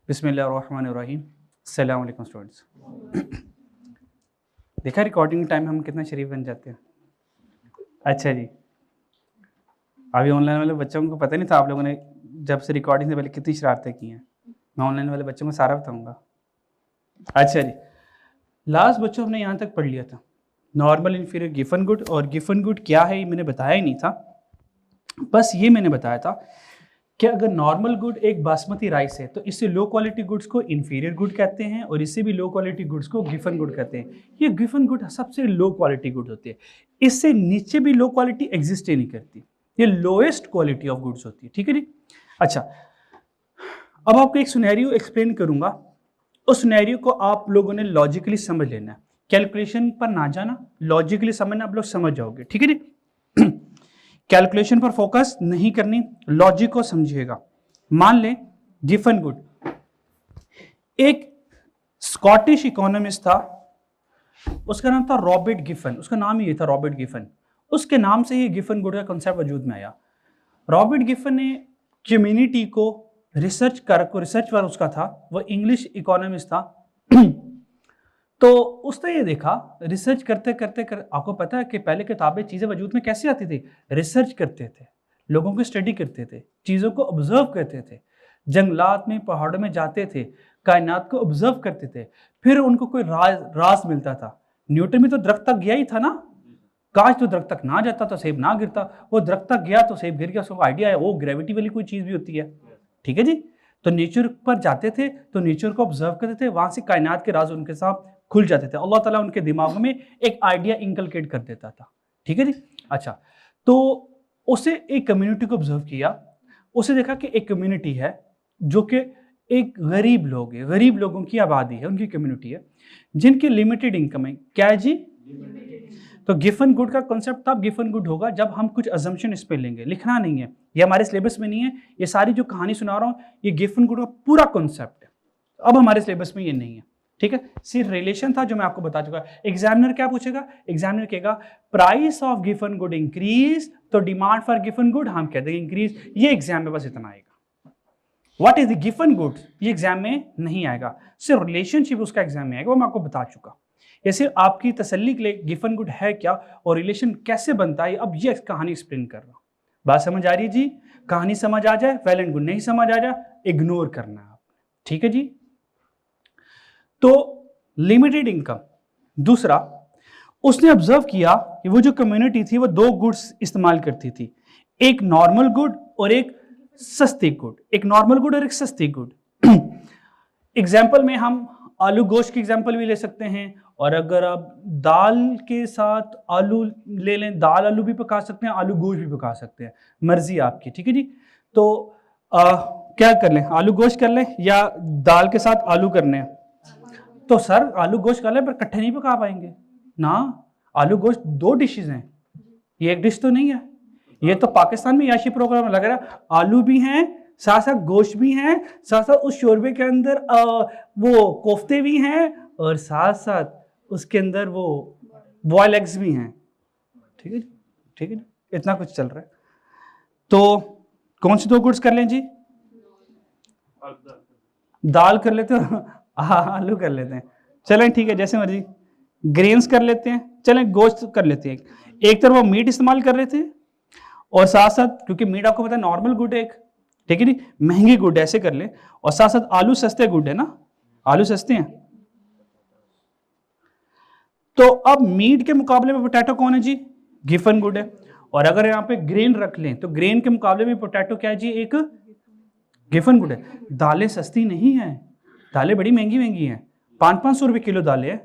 बिस्मिल्लाहिर्रहमानिर्रहीम। अस्सलाम वालेकुम स्टूडेंट्स। देखा रिकॉर्डिंग टाइम हम कितना शरीफ बन जाते हैं। अच्छा जी, अभी ऑनलाइन वाले बच्चों को पता नहीं था आप लोगों ने जब से रिकॉर्डिंग से पहले कितनी शरारतें की हैं। मैं ऑनलाइन वाले बच्चों को सारा बताऊंगा। अच्छा जी, लास्ट बच्चों हमने यहाँ तक पढ़ लिया था नॉर्मल इन्फीरियर गिवन गुड, और गिवन गुड क्या है ये मैंने बताया ही नहीं था। बस ये मैंने बताया था कि अगर नॉर्मल गुड एक बासमती राइस है तो इससे लो क्वालिटी गुड्स को इन्फीरियर गुड कहते हैं और इससे भी लो क्वालिटी गुड्स को गिवन गुड कहते हैं। ये गिवन गुड सबसे लो क्वालिटी गुड होती है, इससे नीचे भी लो क्वालिटी एग्जिस्ट ही नहीं करती, ये लोएस्ट क्वालिटी ऑफ गुड्स होती है। ठीक है जी। अच्छा, अब आपको एक सिनेरियो एक्सप्लेन करूंगा, उस सिनेरियो को आप लोगों ने लॉजिकली समझ लेना है, कैलकुलेशन पर ना जाना, लॉजिकली समझना, आप लोग समझ जाओगे। ठीक है जी। कैलकुलेशन पर फोकस नहीं करनी, लॉजिक को समझिएगा। मान लें गिवन गुड, एक स्कॉटिश इकोनॉमिस्ट था, उसका नाम था रॉबर्ट गिफन, उसका नाम ही ये था रॉबर्ट गिफन, उसके नाम से ही गिवन गुड का कॉन्सेप्ट वजूद में आया। रॉबर्ट गिफन ने कम्युनिटी को रिसर्च पर उसका था, वह इंग्लिश इकोनॉमिस्ट था। तो उसने ये देखा रिसर्च करते करते आपको पता है कि पहले किताबें चीज़ें वजूद में कैसे आती थी, रिसर्च करते थे, लोगों को स्टडी करते थे, चीज़ों को ऑब्जर्व करते थे, जंगलात में पहाड़ों में जाते थे, कायनात को ऑब्जर्व करते थे, फिर उनको कोई राज मिलता था। न्यूटन भी तो दरख्त तक गया ही था ना, काश तो दरख्त तक ना जाता तो सेब ना गिरता, वो दरख्त तक गया तो सेब गिर गया, उसको आइडिया है वो ग्रेविटी वाली कोई चीज़ भी होती है। ठीक है जी। तो नेचर पर जाते थे तो नेचर को ऑब्जर्व करते थे, वहां से कायनात के राज उनके साथ खुल जाते थे, अल्लाह ताला उनके दिमाग में एक आइडिया इंकलकेट कर देता था। ठीक है जी। अच्छा, तो उसे एक कम्युनिटी को ऑब्जर्व किया, उसे देखा कि एक कम्युनिटी है जो कि एक गरीब लोग है, गरीब लोगों की आबादी है, उनकी कम्युनिटी है जिनकी लिमिटेड इनकम है। क्या है जी? तो गिवन गुड का कॉन्सेप्ट तब गिवन गुड होगा जब हम कुछ अजम्पशन इस पे लेंगे, लिखना नहीं है, ये हमारे सिलेबस में नहीं है, ये सारी जो कहानी सुना रहा हूँ ये गिवन गुड का पूरा कॉन्सेप्ट है, अब हमारे सिलेबस में ये नहीं है। ठीक है, सिर्फ रिलेशन था जो मैं आपको बता चुका। एग्जामिनर क्या पूछेगा, एग्जामिनर कहेगा price of given good increase, तो डिमांड फॉर गिवन गुड हम कहते हैं इंक्रीज, ये एग्जाम में बस इतना आएगा। What is the given good, ये एग्जाम में नहीं आएगा, सिर्फ रिलेशनशिप उसका एग्जाम में आएगा, वो मैं आपको बता चुका। ये सिर्फ आपकी तसल्ली के लिए गिवन गुड है क्या और रिलेशन कैसे बनता है, अब ये कहानी एक्सप्लेन कर रहा हूं। बात समझ आ रही है जी? कहानी समझ आ जाए वेल एंड गुड, नहीं समझ आ जाए इग्नोर करना है आपने। ठीक है जी। तो लिमिटेड इनकम, दूसरा उसने ऑब्जर्व किया कि वो जो कम्युनिटी थी वो दो गुड्स इस्तेमाल करती थी, एक नॉर्मल गुड और एक सस्ती गुड, एक नॉर्मल गुड और एक सस्ती गुड। एग्जाम्पल में हम आलू गोश्त की एग्जाम्पल भी ले सकते हैं, और अगर आप दाल के साथ आलू ले लें, दाल आलू भी पका सकते हैं, आलू गोश्त भी पका सकते हैं, मर्जी आपकी। ठीक है जी। तो क्या कर लें, आलू गोश्त कर लें या दाल के साथ आलू करने हैं? तो सर आलू गोश्त कर लें पर इकट्ठे नहीं पका पाएंगे ना, आलू गोश्त दो डिशेज हैं, ये एक डिश तो नहीं है। ये तो पाकिस्तान में याशी प्रोग्राम लग रहा है, आलू भी हैं साथ साथ गोश्त भी हैं, साथ साथ उस शोरबे के अंदर वो कोफ्ते भी हैं, और साथ साथ उसके अंदर वो बॉयल एग्स भी हैं। ठीक है जी, ठीक है जी, इतना कुछ चल रहा है। तो कौन सी दो गुड्स कर लें जी? दाल कर लेते हो, आलू कर लेते हैं, चलें ठीक है जैसे मर्जी, ग्रेन्स कर लेते हैं, चलें गोश्त कर लेते हैं। एक तरफ वो मीट इस्तेमाल कर रहे थे और साथ साथ, क्योंकि मीट आपको पता है नॉर्मल गुड है एक, ठीक है जी, महंगी गुड ऐसे कर ले, और साथ साथ आलू सस्ते गुड है ना, आलू सस्ते हैं। तो अब मीट के मुकाबले में पोटैटो कौन है जी? गिवन गुड है। और अगर यहाँ पे ग्रेन रख लें तो ग्रेन के मुकाबले में पोटैटो क्या है जी? एक गिवन गुड है। दालें सस्ती नहीं है, दालें बड़ी महंगी महंगी हैं, 500-500 रुपये किलो दालें हैं।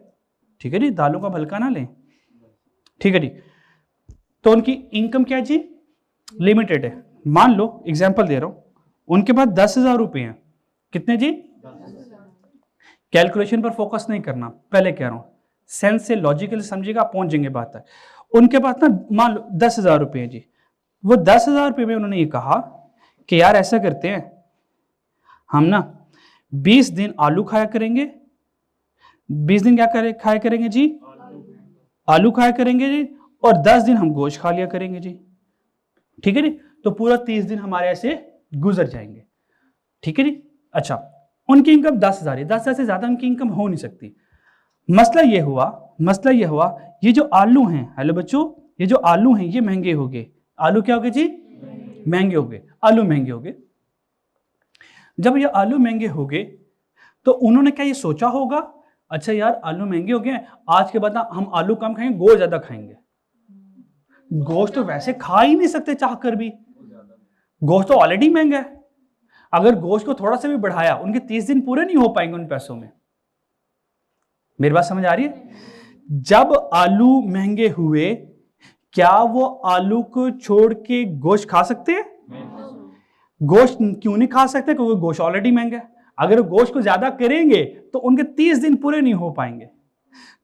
ठीक है जी, दालों का भलका ना लें। ठीक है जी। तो उनकी इनकम क्या है जी? लिमिटेड है। मान लो एग्जाम्पल दे रहा हूं, उनके पास 10,000 रुपये हैं। कितने जी? कैलकुलेशन पर फोकस नहीं करना, पहले कह रहा हूं, सेंस से लॉजिकली समझिएगा, पहुंच जाएंगे बात तक। उनके पास ना मान लो 10,000 रुपये है जी, वो 10,000 रुपये में उन्होंने ये कहा कि यार ऐसा करते हैं हम ना 20 दिन आलू खाया करेंगे, 20 दिन क्या खाया करेंगे जी? आलू खाया करेंगे जी, और 10 दिन हम गोश्त खा लिया करेंगे जी। ठीक है जी। तो पूरा 30 दिन हमारे ऐसे गुजर जाएंगे। ठीक है जी। अच्छा, उनकी इनकम 10,000 है, 10,000 से ज्यादा उनकी इनकम हो नहीं सकती। मसला ये हुआ ये जो आलू हैं, हेलो बच्चों, ये जो आलू हैं ये महंगे हो गए। आलू क्या हो गए जी? महंगे हो गए, आलू महंगे हो गए। जब ये आलू महंगे हो गए तो उन्होंने क्या ये सोचा होगा, अच्छा यार आलू महंगे हो गए, आज के बाद हम आलू कम खाएंगे, गोश्त ज्यादा खाएंगे। गोश्त तो वैसे खा ही नहीं सकते चाह कर भी, गोश्त तो ऑलरेडी महंगा है। अगर गोश्त को थोड़ा सा भी बढ़ाया, उनके 30 दिन पूरे नहीं हो पाएंगे उन पैसों में। मेरी बात समझ आ रही है? जब आलू महंगे हुए, क्या वो आलू को छोड़ के गोश्त खा सकते हैं? गोश्त क्यों नहीं खा सकते? क्योंकि गोश्त ऑलरेडी महंगा है। अगर गोश्त को ज्यादा करेंगे तो उनके 30 दिन पूरे नहीं हो पाएंगे।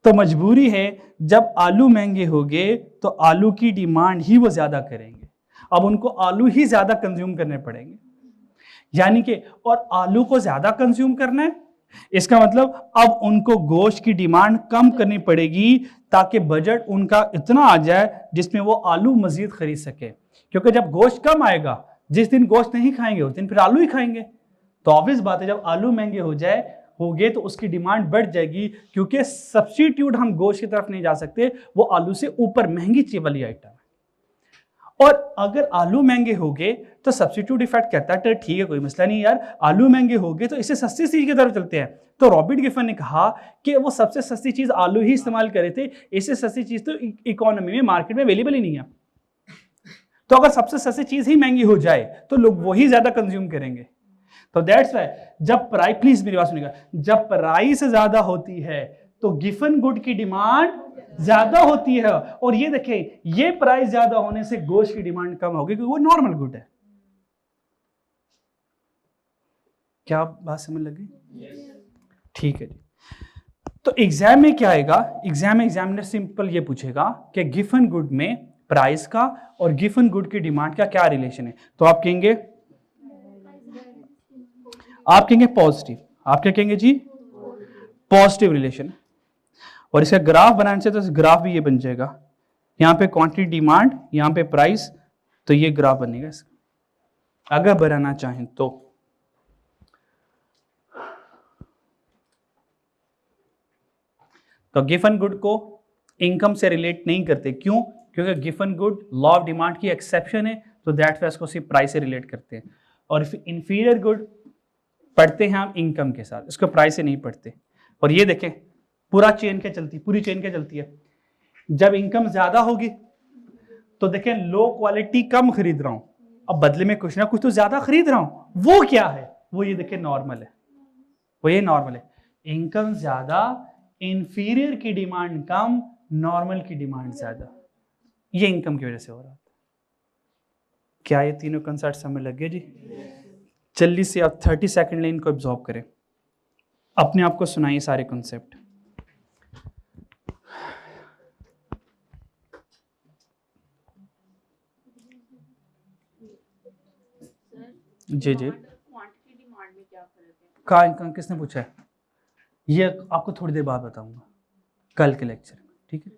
तो मजबूरी है, जब आलू महंगे हो गए तो आलू की डिमांड ही वो ज्यादा करेंगे। अब उनको आलू ही ज्यादा कंज्यूम करने पड़ेंगे, यानी कि, और आलू को ज्यादा कंज्यूम करना है, इसका मतलब अब उनको गोश्त की डिमांड कम करनी पड़ेगी ताकि बजट उनका इतना आ जाए जिसमें वो आलू मजीद खरीद सके। क्योंकि जब गोश्त कम आएगा, जिस दिन गोश्त नहीं खाएंगे उस दिन फिर आलू ही खाएंगे। तो ऑब्वियस बात है, जब आलू महंगे हो गए तो उसकी डिमांड बढ़ जाएगी, क्योंकि सब्स्टिट्यूट हम गोश्त की तरफ नहीं जा सकते, वो आलू से ऊपर महंगी चीज वाली आइटम है। और अगर आलू महंगे हो गए तो सब्स्टिट्यूट इफेक्ट कहता है ठीक है कोई मसला नहीं यार, आलू महंगे हो गए तो इससे सस्ती चीज की तरफ चलते हैं। तो रॉबर्ट गिफन ने कहा कि वो सबसे सस्ती चीज आलू ही इस्तेमाल करे थे, इससे सस्ती चीज तो इकोनॉमी में, मार्केट में अवेलेबल ही नहीं है। तो अगर सबसे सस्ती चीज ही महंगी हो जाए तो लोग वही ज्यादा कंज्यूम करेंगे। तो दैट्स व्हाई जब प्राइस, प्लीज मेरी बात सुनिएगा, जब प्राइस ज्यादा होती है तो गिफन गुड की डिमांड ज्यादा होती है। और ये देखें, ये प्राइस ज्यादा होने से गोश्त की डिमांड कम होगी, क्योंकि वो नॉर्मल गुड है। क्या बात समझ लगी? ठीक है जी। तो एग्जाम में क्या आएगा, एग्जामिनर सिंपल ये पूछेगा कि गिफन गुड में प्राइस का और गिफन गुड की डिमांड का क्या रिलेशन है। तो आप कहेंगे पॉजिटिव। आप क्या कहेंगे जी? Positive relation. और इसका ग्राफ बनाने से तो ग्राफ भी ये बन जाएगा, यहाँ पे क्वांटिटी डिमांड, यहाँ पे प्राइस, तो ये ग्राफ बनेगा इसका, अगर बनाना चाहें तो। गिफन गुड को इनकम से रिलेट नहीं करते, क्यों? क्योंकि Giffen good law of demand की एक्सेप्शन है, तो दैट वे इसको सिर्फ प्राइस से रिलेट करते हैं। और इंफीरियर गुड पढ़ते हैं हम इनकम के साथ, इसको प्राइस से नहीं पढ़ते। और ये देखें पूरी चेन क्या चलती है, जब इनकम ज्यादा होगी तो देखें लो क्वालिटी कम खरीद रहा हूं, अब बदले में कुछ ना कुछ तो ज्यादा खरीद रहा हूं। वो क्या है? वो ये देखें नॉर्मल है, वो ये नॉर्मल है। इनकम ज्यादा, इंफीरियर की डिमांड कम, नॉर्मल की डिमांड ज्यादा। ये इनकम की वजह से हो रहा था। क्या ये तीनों कंसेप्ट समझ लग गए जी? जल्दी से आप 30 सेकंड में इनको एब्जॉर्ब करें, अपने आप को सुनाइए सारे कॉन्सेप्ट। जी जी, कहाँ किसने पूछा है? ये आपको थोड़ी देर बाद बताऊंगा, कल के लेक्चर में, ठीक है?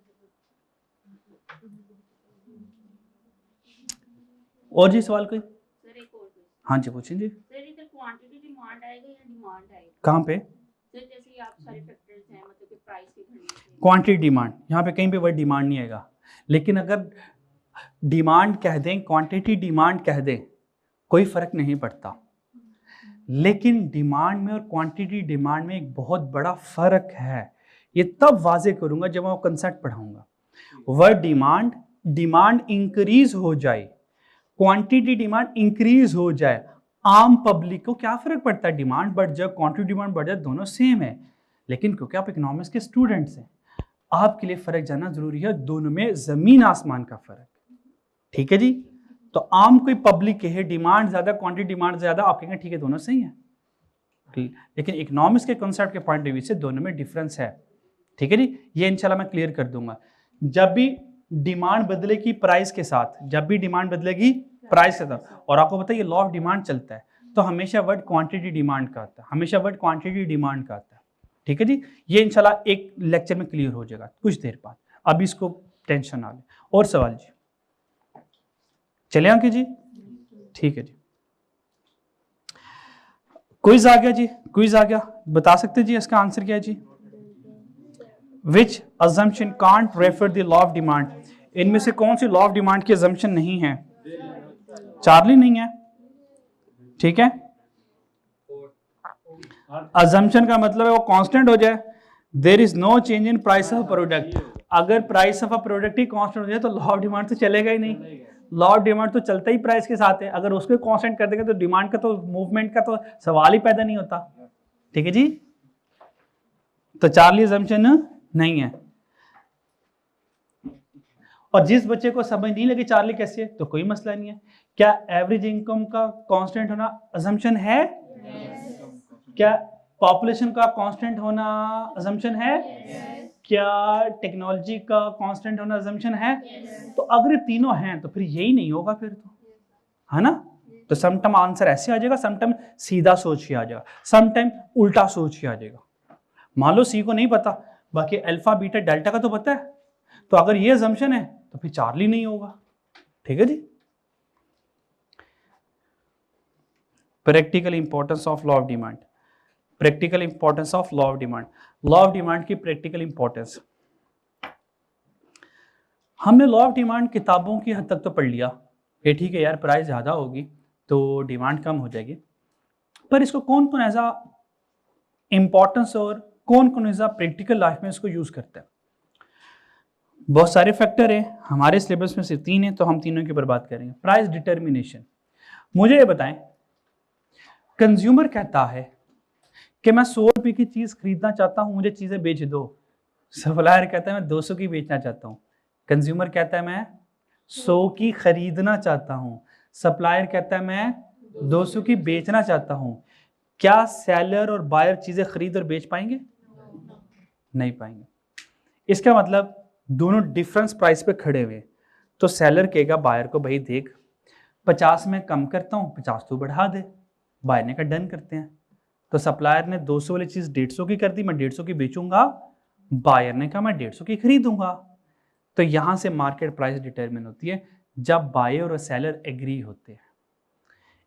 और जी सवाल कोई? सर एक और, हाँ जी पूछिए जी। सर इधर क्वांटिटी डिमांड आएगा या डिमांड आएगा? कहाँ पे? सर जैसे आप सारे फैक्टर्स हैं, मतलब कि प्राइस के घटने, क्वांटिटी डिमांड, यहाँ पे कहीं पे वर्ड डिमांड नहीं आएगा। लेकिन अगर डिमांड कह दें, क्वांटिटी डिमांड कह दें, कोई फर्क नहीं पड़ता। लेकिन डिमांड में और क्वांटिटी डिमांड में एक बहुत बड़ा फर्क है। ये तब वाजे करूंगा जब मैं कंसेप्ट पढ़ाऊंगा। वर्ड डिमांड इंक्रीज हो जाए, क्वांटिटी डिमांड इंक्रीज हो जाए, आम पब्लिक को क्या फर्क पड़ता है? डिमांड बढ़ जाए, क्वांटिटी डिमांड बढ़ जाए, दोनों सेम है। लेकिन क्योंकि आप इकोनॉमिक्स के स्टूडेंट्स हैं, आपके लिए फर्क जानना जरूरी है, दोनों में जमीन आसमान का फर्क। ठीक है जी? तो आम कोई पब्लिक है डिमांड ज्यादा, क्वांटिटी डिमांड ज्यादा, आप कहेंगे ठीक है दोनों सही है, ठीक। लेकिन इकोनॉमिक्स के कॉन्सेप्ट के पॉइंट ऑफ व्यू से दोनों में डिफरेंस है। ठीक है जी? ये इंशाल्लाह मैं क्लियर कर दूंगा। जब भी डिमांड बदलेगी प्राइस के साथ, जब भी डिमांड बदलेगी प्राइस के साथ, और आपको पता है ये लॉ ऑफ डिमांड चलता है, तो हमेशा वर्ड क्वांटिटी डिमांड का आता है, हमेशा वर्ड क्वांटिटी डिमांड का आता है। ठीक है जी? ये इंशाल्लाह एक लेक्चर में क्लियर हो जाएगा कुछ देर बाद, अभी इसको टेंशन ना ले। और सवाल जी? चले अंकित जी? ठीक है जी। क्विज आ गया जी, क्विज आ गया, बता सकते जी इसका आंसर क्या है जी? Which assumption can't refer the law of demand? इनमें से कौन सी लॉ ऑफ डिमांड की अजम्पशन नहीं है? चार्ली नहीं है, ठीक है। अजम्पशन का मतलब है वो कांस्टेंट हो जाए, there is no change in price of product. अगर प्राइस ऑफ अ प्रोडक्ट ही कांस्टेंट हो जाए तो लॉ ऑफ डिमांड तो चलेगा ही नहीं। लॉ ऑफ डिमांड तो चलता ही प्राइस के साथ है, अगर उसको कांस्टेंट कर देंगे तो डिमांड का तो मूवमेंट का तो सवाल ही पैदा नहीं होता, ठीक है जी। तो चार्ली अजम्पशन नहीं है। और जिस बच्चे को समझ नहीं लगी चार्ली कैसे है तो कोई मसला नहीं है। क्या एवरेज इनकम का कांस्टेंट होना अजम्पशन है? क्या पॉपुलेशन का कांस्टेंट होना अजम्पशन है? क्या टेक्नोलॉजी का कांस्टेंट होना अजम्पशन है? तो अगर ये तीनों हैं तो फिर यही नहीं होगा फिर तो, है ना। तो समटाइम आंसर ऐसे आ जाएगा, समटाइम सीधा सोच के आ जाएगा, समटाइम उल्टा सोच के आ जाएगा। मान लो सी को नहीं पता, बाकी अल्फा बीटा डेल्टा का तो पता है, तो अगर ये अजम्पशन है तो फिर चार्ली नहीं होगा, ठीक है जी। Practical importance of law of demand, practical importance of law of demand, law of demand की प्रैक्टिकल इंपॉर्टेंस। हमने लॉ ऑफ डिमांड किताबों की हद तक तो पढ़ लिया, ये ठीक है यार प्राइस ज़्यादा होगी तो डिमांड कम हो जाएगी, पर इसको कौन कौन ऐसा इंपॉर्टेंस और कौन कौन ऐसा प्रैक्टिकल लाइफ में इसको यूज़ करता है? बहुत सारे फैक्टर हैं, हमारे सिलेबस में सिर्फ 3 है तो हम तीनों के ऊपर बात करेंगे। प्राइस डिटर्मिनेशन, मुझे ये बताएं, कंज्यूमर कहता है कि मैं 100 रुपये की चीज़ खरीदना चाहता हूँ, मुझे चीज़ें बेच दो। सप्लायर कहता है मैं 200 की बेचना चाहता हूँ। कंज्यूमर कहता है मैं 100 की खरीदना चाहता हूँ, सप्लायर कहता है मैं 200 की बेचना चाहता हूँ। क्या सेलर और बायर चीज़ें खरीद और बेच पाएंगे? नहीं पाएंगे। इसका मतलब दोनों डिफरेंस प्राइस पे खड़े हुए, तो सेलर कहेगा बायर को भाई देख 50 में कम करता हूँ, 50 तो बढ़ा दे। बायर ने कहा डन करते हैं। तो सप्लायर ने 200 वाली चीज़ 150 की कर दी, मैं 150 की बेचूंगा, बायर ने कहा मैं 150 की खरीदूंगा। तो यहां से मार्केट प्राइस डिटरमिन होती है जब बायर और सेलर एग्री होते हैं।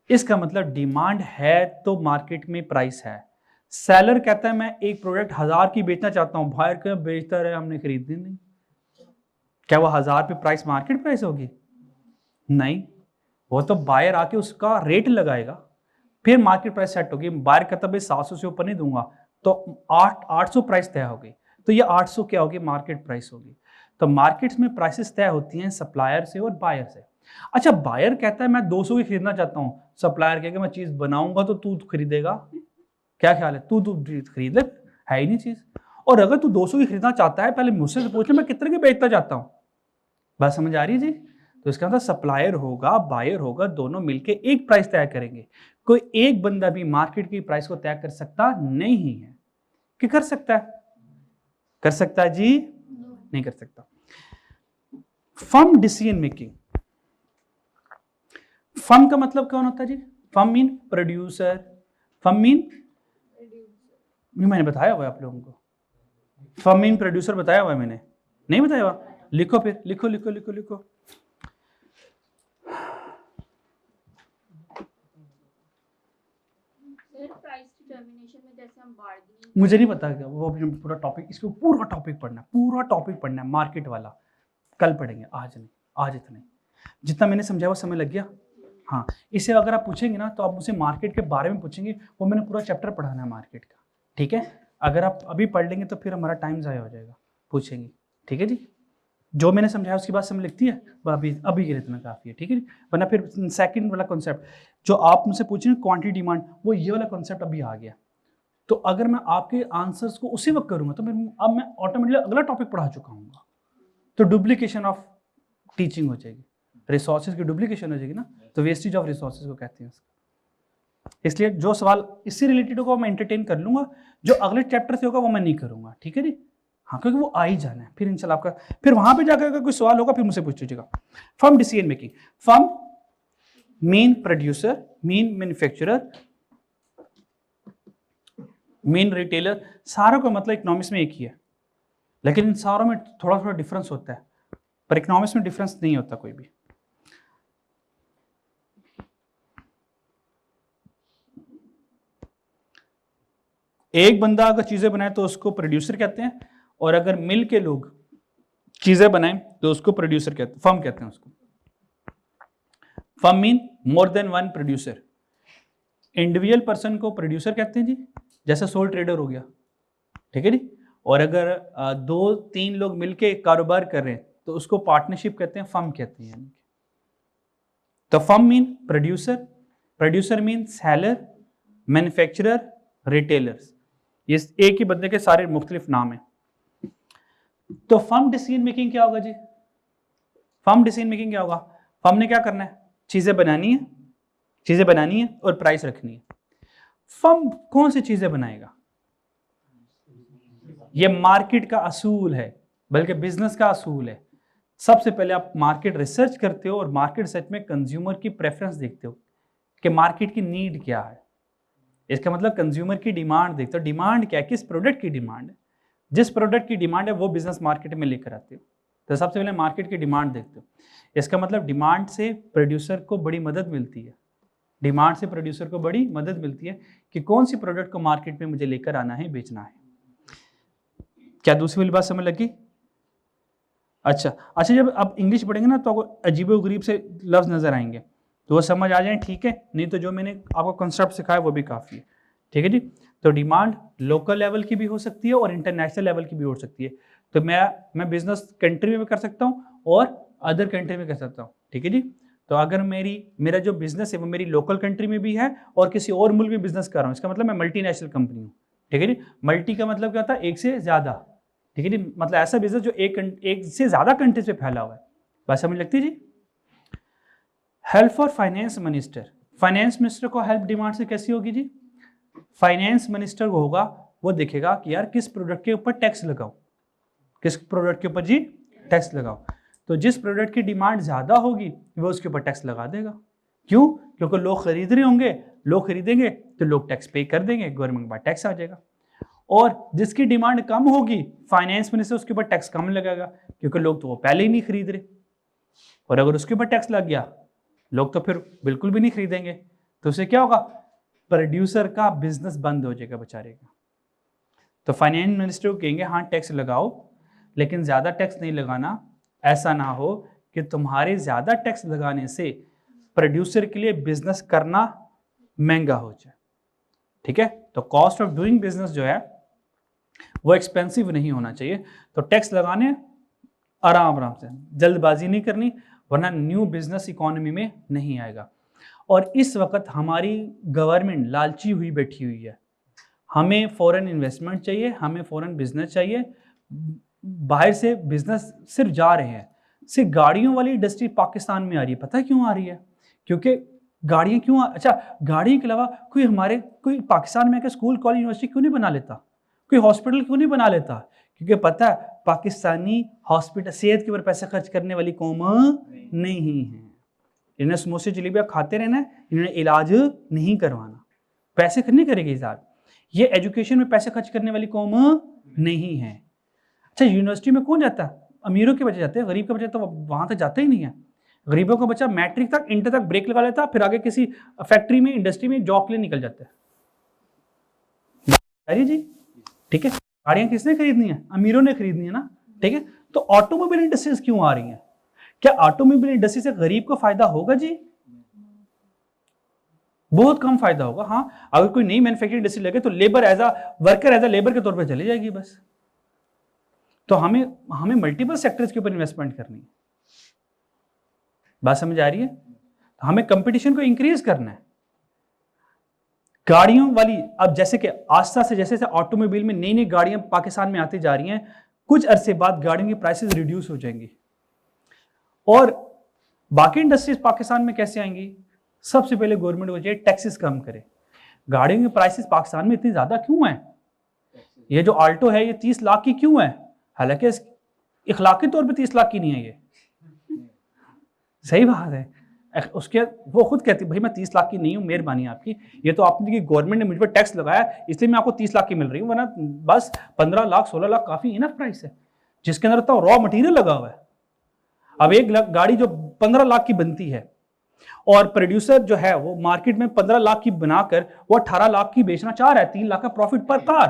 इसका मतलब डिमांड है तो मार्केट में प्राइस है। सेलर कहता है मैं एक प्रोडक्ट 1000 की बेचना चाहता हूं, बायर का बेचता रहे हमने खरीदनी नहीं। क्या वो 1000 पे प्राइस मार्केट प्राइस होगी? नहीं, वो तो बायर आके उसका रेट लगाएगा, फिर मार्केट प्राइस सेट होगी। बायर कहता है भाई 700 से ऊपर नहीं दूंगा, तो 800 प्राइस तय हो गई, तो ये 800 क्या होगी? मार्केट प्राइस होगी। तो मार्केट्स में प्राइसेस तय होती हैं सप्लायर से और बायर से। अच्छा, बायर कहता है मैं 200 की खरीदना चाहता हूँ, सप्लायर कहेगा मैं चीज बनाऊंगा तो तू खरीदेगा। क्या ख्याल है? तू खरीद ले, है ही नहीं चीज। और अगर तू 200 की खरीदना चाहता है, पहले मुझसे पूछ ले मैं कितने की बेचना चाहता हूँ। बात समझ आ रही है जी? तो इसका मतलब सप्लायर होगा, बायर होगा, दोनों मिलके एक प्राइस तय करेंगे। कोई एक बंदा भी मार्केट की प्राइस को तय कर सकता नहीं है। कि कर सकता है? कर सकता है जी? नहीं कर सकता। फर्म डिसीजन मेकिंग, फर्म का मतलब कौन होता है जी? Firm mean producer, firm mean, मैंने बताया हुआ है आप लोगों को, फर्म मीन प्रोड्यूसर बताया हुआ है मैंने, नहीं बताया हुआ? लिखो फिर, लिखो लिखो लिखो लिखो। मुझे नहीं पता क्या वो, पूरा टॉपिक, इसको पूरा टॉपिक पढ़ना है, पूरा टॉपिक पढ़ना है मार्केट वाला, कल पढ़ेंगे, आज नहीं, आज इतना ही। जितना मैंने समझाया वो समय लग गया। हाँ, इसे अगर आप पूछेंगे ना तो आप मुझसे मार्केट के बारे में पूछेंगे, वो मैंने पूरा चैप्टर पढ़ाना है मार्केट का, ठीक है। अगर आप अभी पढ़ लेंगे तो फिर हमारा टाइम ज़ाया हो जाएगा, पूछेंगे, ठीक है जी। जो मैंने समझाया उसकी बात समझ लिखती है, वो अभी अभी के लिए इतना काफ़ी है, ठीक है। वरना फिर सेकंड वाला कॉन्सेप्ट जो आप मुझसे पूछेंगे क्वांटिटी डिमांड, वो ये वाला कॉन्सेप्ट अभी आ गया। तो अगर मैं आपके आंसर्स को उसी वक्त करूंगा तो अब मैं ऑटोमेटिकली अगला टॉपिक पढ़ा चुका हूँ, तो डुप्लीकेशन ऑफ टीचिंग हो जाएगी, रिसोर्सेज की डुप्लीकेशन हो जाएगी ना, तो वेस्टेज ऑफ रिसोर्सेज को कहते हैं इसका। इसलिए जो सवाल इससे रिलेटेड होगा मैं एंटरटेन कर लूंगा, जो अगले चैप्टर से होगा वो मैं नहीं करूंगा, ठीक है जी। हाँ, क्योंकि वो आ ही जाना है, फिर इंशाल्लाह आपका फिर वहां पे जाकर अगर कोई सवाल होगा फिर मुझसे पूछ लीजिएगा। Firm decision making, firm main producer, main manufacturer, main retailer, सारों का मतलब इकोनॉमिक्स में एक ही है, लेकिन इन सारों में थोड़ा थोड़ा डिफरेंस होता है, पर इकोनॉमिक्स में डिफरेंस नहीं होता कोई भी। एक बंदा अगर चीजें बनाए तो उसको प्रोड्यूसर कहते हैं, और अगर मिल के लोग चीजें बनाए तो उसको प्रोड्यूसर कहते हैं, फर्म कहते हैं उसको। Firm mean more than one producer. Individual person को प्रोड्यूसर कहते हैं जी, जैसे सोल ट्रेडर हो गया, ठीक है जी। और अगर 2-3 लोग मिलके कारोबार कर रहे हैं तो उसको पार्टनरशिप कहते हैं, फर्म कहते हैं। यानी तो firm mean producer, producer mean seller, manufacturer, retailers. ये एक ही बंदे के सारे मुख्तलिफ नाम हैं। तो फर्म डिसीजन मेकिंग क्या होगा जी? फर्म डिसीजन मेकिंग क्या होगा? फर्म ने क्या करना है? चीजें बनानी है, चीजें बनानी है और प्राइस रखनी है। फर्म कौन सी चीजें बनाएगा? ये मार्केट का असूल है, बल्कि बिजनेस का असूल है। सबसे पहले आप मार्केट रिसर्च करते हो और मार्केट रिसर्च में कंज्यूमर की प्रेफरेंस देखते हो कि मार्केट की नीड क्या है। इसका मतलब कंज्यूमर की डिमांड देखते हो। डिमांड क्या है? किस प्रोडक्ट की डिमांड है? जिस प्रोडक्ट की डिमांड है वो बिजनेस मार्केट में लेकर आते हो। तो सबसे पहले मार्केट की डिमांड देखते हो। इसका मतलब डिमांड से प्रोड्यूसर को बड़ी मदद मिलती है। डिमांड से प्रोड्यूसर को बड़ी मदद मिलती है कि कौन सी प्रोडक्ट को मार्केट में मुझे लेकर आना है, बेचना है। क्या दूसरी वाली बात समझ लगी? अच्छा, जब आप इंग्लिश पढ़ेंगे ना तो आपको अजीबोगरीब से लफ्ज़ नज़र आएंगे, तो वो समझ आ जाए ठीक है, नहीं तो जो मैंने आपको कंसेप्ट सिखाया वो भी काफ़ी है, ठीक है जी। तो डिमांड लोकल लेवल की भी हो सकती है और इंटरनेशनल लेवल की भी हो सकती है। तो मैं बिजनेस कंट्री में भी कर सकता हूँ और अदर कंट्री में कर सकता हूँ, ठीक है जी। तो अगर मेरा जो बिजनेस है वो मेरी लोकल कंट्री में भी है और किसी और मुल्क में बिजनेस कर रहा हूँ, इसका मतलब मैं मल्टीनेशनल कंपनी हूँ, ठीक है जी। मल्टी का मतलब क्या होता है? एक से ज़्यादा, ठीक है जी। मतलब ऐसा बिजनेस जो एक से ज़्यादा कंट्रीज पे फैला हुआ है। बात समझ लगती है जी? Help for finance minister. Finance minister को हेल्प डिमांड से कैसी होगी जी? फाइनेंस मिनिस्टर को होगा, वो देखेगा कि यार किस प्रोडक्ट के ऊपर टैक्स लगाओ, किस प्रोडक्ट के ऊपर जी टैक्स लगाओ। तो जिस प्रोडक्ट की डिमांड ज़्यादा होगी वो उसके ऊपर टैक्स लगा देगा। क्यों? क्योंकि लोग खरीद रहे होंगे, लोग खरीदेंगे तो लोग टैक्स पे कर देंगे, गवर्नमेंट के पास टैक्स आ जाएगा। और जिसकी डिमांड कम होगी, फाइनेंस मिनिस्टर उसके ऊपर टैक्स कम लगाएगा, क्योंकि लोग तो वो पहले ही नहीं खरीद रहे। और अगर उसके ऊपर टैक्स लग गया, लोग तो फिर बिल्कुल भी नहीं खरीदेंगे। तो उससे क्या होगा? प्रोड्यूसर का बिजनेस बंद हो जाएगा बेचारे का। तो फाइनेंस मिनिस्टर को कहेंगे हाँ टैक्स लगाओ, लेकिन ज़्यादा टैक्स नहीं लगाना। ऐसा ना हो कि तुम्हारे ज़्यादा टैक्स लगाने से प्रोड्यूसर के लिए बिजनेस करना महंगा हो जाए, ठीक है। तो कॉस्ट ऑफ डूइंग बिजनेस जो है वो एक्सपेंसिव नहीं होना चाहिए। तो टैक्स लगाने आराम से, जल्दबाजी नहीं करनी, वरना न्यू बिजनेस इकोनॉमी में नहीं आएगा। और इस वक्त हमारी गवर्नमेंट लालची हुई बैठी हुई है। हमें फॉरेन इन्वेस्टमेंट चाहिए, हमें फॉरेन बिजनेस चाहिए। बाहर से बिजनेस सिर्फ जा रहे हैं। सिर्फ गाड़ियों वाली इंडस्ट्री पाकिस्तान में आ रही है। पता है क्यों आ रही है? क्योंकि गाड़ियाँ क्यों अच्छा, गाड़ियों के अलावा कोई पाकिस्तान में आकर स्कूल, कॉलेज, यूनिवर्सिटी क्यों नहीं बना लेता? कोई हॉस्पिटल क्यों नहीं बना लेता? क्योंकि पता है पाकिस्तानी हॉस्पिटल सेहत के ऊपर पैसा खर्च करने वाली कौम नहीं है। इन्हें समोसे जलेबियाँ खाते रहना है, इन्हें इलाज नहीं करवाना। पैसे नहीं करेगी साहब। ये एजुकेशन में पैसे खर्च करने वाली कौम नहीं है। अच्छा, यूनिवर्सिटी में कौन जाता है? अमीरों के बच्चे जाते हैं, गरीब का बच्चा तो वहाँ तक जाता ही नहीं है। गरीबों का बच्चा मैट्रिक तक, इंटर तक ब्रेक लगा लेता, फिर आगे किसी फैक्ट्री में, इंडस्ट्री में जॉब के लिए निकल जाता है जी, ठीक है। गाड़ियाँ किसने खरीदनी है? अमीरों ने खरीदनी है ना, ठीक है। तो ऑटोमोबाइल इंडस्ट्रीज क्यों आ रही है? क्या ऑटोमोबाइल इंडस्ट्री से गरीब को फायदा होगा जी? बहुत कम फायदा होगा। हाँ, अगर कोई नई मैन्युफैक्चरिंग इंडस्ट्री लगे तो लेबर एज अ लेबर के तौर पर चली जाएगी बस। तो हमें मल्टीपल सेक्टर्स के ऊपर इन्वेस्टमेंट करनी है। बात समझ आ रही है? तो हमें कंपटीशन को इंक्रीज करना है। गाड़ियों वाली, अब जैसे कि आस्था से जैसे ऑटोमोबाइल में नई नई गाड़ियां पाकिस्तान में आती जा रही हैं, कुछ अरसे बाद गाड़ियों की प्राइसेस रिड्यूस हो जाएंगी। और बाकी इंडस्ट्रीज पाकिस्तान में कैसे आएंगी? सबसे पहले गवर्नमेंट को चाहिए टैक्सेस कम करे। गाड़ियों की प्राइसेस पाकिस्तान में इतनी ज्यादा क्यों है? ये जो आल्टो है ये 30 लाख की क्यों है? हालांकि इखलाकी तौर पे 30 लाख की नहीं है ये, सही बात है। उसके वो खुद कहती है भाई मैं 30 लाख की नहीं हूँ, मेहरबानी आपकी, ये तो आपने गवर्नमेंट ने मुझ पर टैक्स लगाया इसलिए मैं आपको 30 लाख की मिल रही हूँ, वरना बस 15 लाख 16 लाख काफी इनफ प्राइस है, जिसके अंदर तो रॉ मटेरियल लगा हुआ है। अब एक गाड़ी जो 15 लाख की बनती है और प्रोड्यूसर जो है वो मार्केट में 15 लाख की बनाकर वो 18 लाख की बेचना चाह रहा है, 3 लाख का प्रॉफिट पर कार।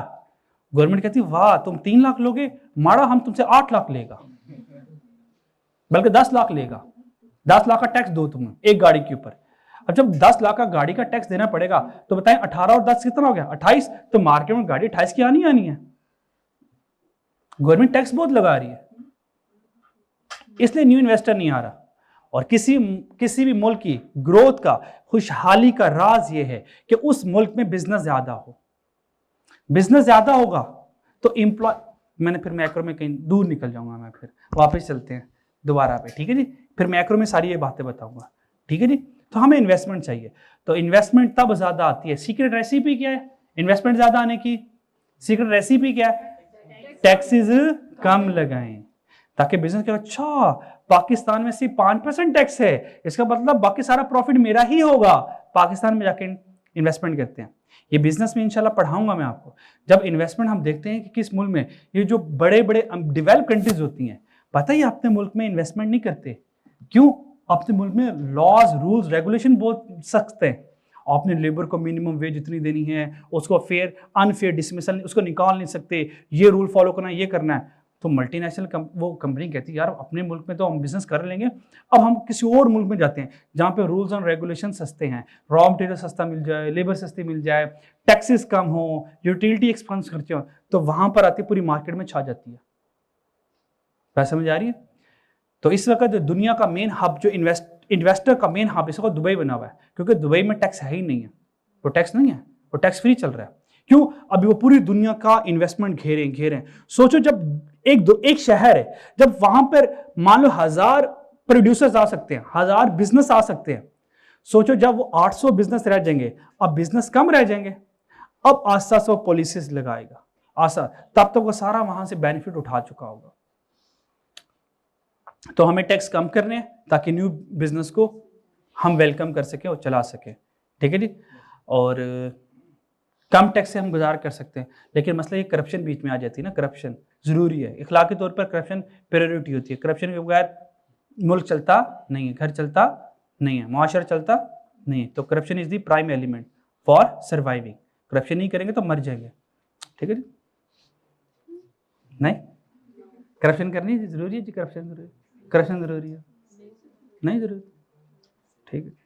गवर्नमेंट कहती वाह तुम 3 लाख लोगे, माड़ा हम तुमसे 8 लाख लेगा, बल्कि 10 लाख लेगा, 10 लाख का टैक्स दो तुम्हें एक गाड़ी के ऊपर। अब जब 10 लाख का गाड़ी का टैक्स देना पड़ेगा तो बताएं 18 और 10 कितना हो गया, 28। तो मार्केट में गाड़ी 28 की आनी है। गवर्नमेंट टैक्स बहुत लगा रही है, इसलिए न्यू इन्वेस्टर नहीं आ रहा। और किसी भी मुल्क की ग्रोथ का, खुशहाली का राज यह है कि उस मुल्क में बिजनेस ज्यादा हो। बिजनेस ज्यादा होगा तो एम्प्लॉय, मैंने फिर मैक्रो में कहीं दूर निकल जाऊंगा, मैं फिर वापस चलते हैं दोबारा पे, ठीक है जी। फिर मैक्रो में सारी ये बातें बताऊंगा, ठीक है जी। तो हमें इन्वेस्टमेंट चाहिए, तो इन्वेस्टमेंट तब ज्यादा आती है। सीक्रेट रेसिपी क्या है इन्वेस्टमेंट ज्यादा आने की? सीक्रेट रेसिपी क्या है? टैक्सेस कम लगाएं, ताकि बिजनेस के अच्छा पाकिस्तान में सिर्फ 5% टैक्स है, इसका मतलब बाकी सारा प्रॉफिट मेरा ही होगा। पाकिस्तान में जाके इन्वेस्टमेंट करते हैं। ये बिजनेस में इंशाल्लाह पढ़ाऊंगा मैं आपको। जब इन्वेस्टमेंट हम देखते हैं कि किस मुल्क में, ये जो बड़े बड़े डेवलप कंट्रीज होती हैं, पता ही अपने मुल्क में इन्वेस्टमेंट नहीं करते। क्यों? अपने मुल्क में लॉज रूल्स रेगुलेशन बहुत सख्त है। आपने लेबर को मिनिमम वेज इतनी देनी है, उसको फेयर अनफेयर डिसमिसल उसको निकाल नहीं सकते, ये रूल फॉलो करना, ये करना है। तो मल्टीनेशनल वो कंपनी कहती है यार अपने मुल्क में तो हम बिजनेस कर लेंगे, अब हम किसी और मुल्क में जाते हैं जहाँ पे रूल्स एंड रेगुलेशन सस्ते हैं, रॉ मटेरियल सस्ता मिल जाए, लेबर सस्ती मिल जाए, टैक्सेस कम हो, यूटिलिटी एक्सपेंस खर्चे हो, तो वहां पर आती पूरी मार्केट में छा जाती है। बात समझ आ रही है? तो इस वक्त दुनिया का मेन हब जो इन्वेस्टर का मेन हब इसको दुबई बना हुआ है, क्योंकि दुबई में टैक्स है ही नहीं है, वो टैक्स नहीं है, वो टैक्स फ्री चल रहा है। क्यों? अभी वो पूरी दुनिया का इन्वेस्टमेंट घेरे। सोचो जब एक शहर है, जब वहां पर मान लो 1000 प्रोड्यूसर्स आ सकते हैं, 1000 बिजनेस आ सकते हैं, सोचो जब वो 800 बिजनेस रह जाएंगे, अब बिजनेस कम रह जाएंगे, अब आस्ता आस्ता वो पॉलिसीज लगाएगा आसा, तब तक वो सारा वहां से बेनिफिट उठा चुका होगा। तो हमें टैक्स कम करने हैं ताकि न्यू बिजनेस को हम वेलकम कर सके और चला सके, ठीक है जी। और कम टैक्स से हम गुजार कर सकते हैं, लेकिन मसला ये करप्शन बीच में आ जाती है ना। करप्शन जरूरी है, इखलाकी तौर पर करप्शन प्रायोरिटी होती है। करप्शन के बगैर मुल्क चलता नहीं है, घर चलता नहीं है, मुआशरा चलता नहीं है। तो corruption is the prime element for surviving. Corruption नहीं करेंगे तो मर जाएंगे, ठीक है जी। नहीं, करप्शन करनी जरूरी है जी, करप्शन जरूरी है, नहीं जरूरी, ठीक है।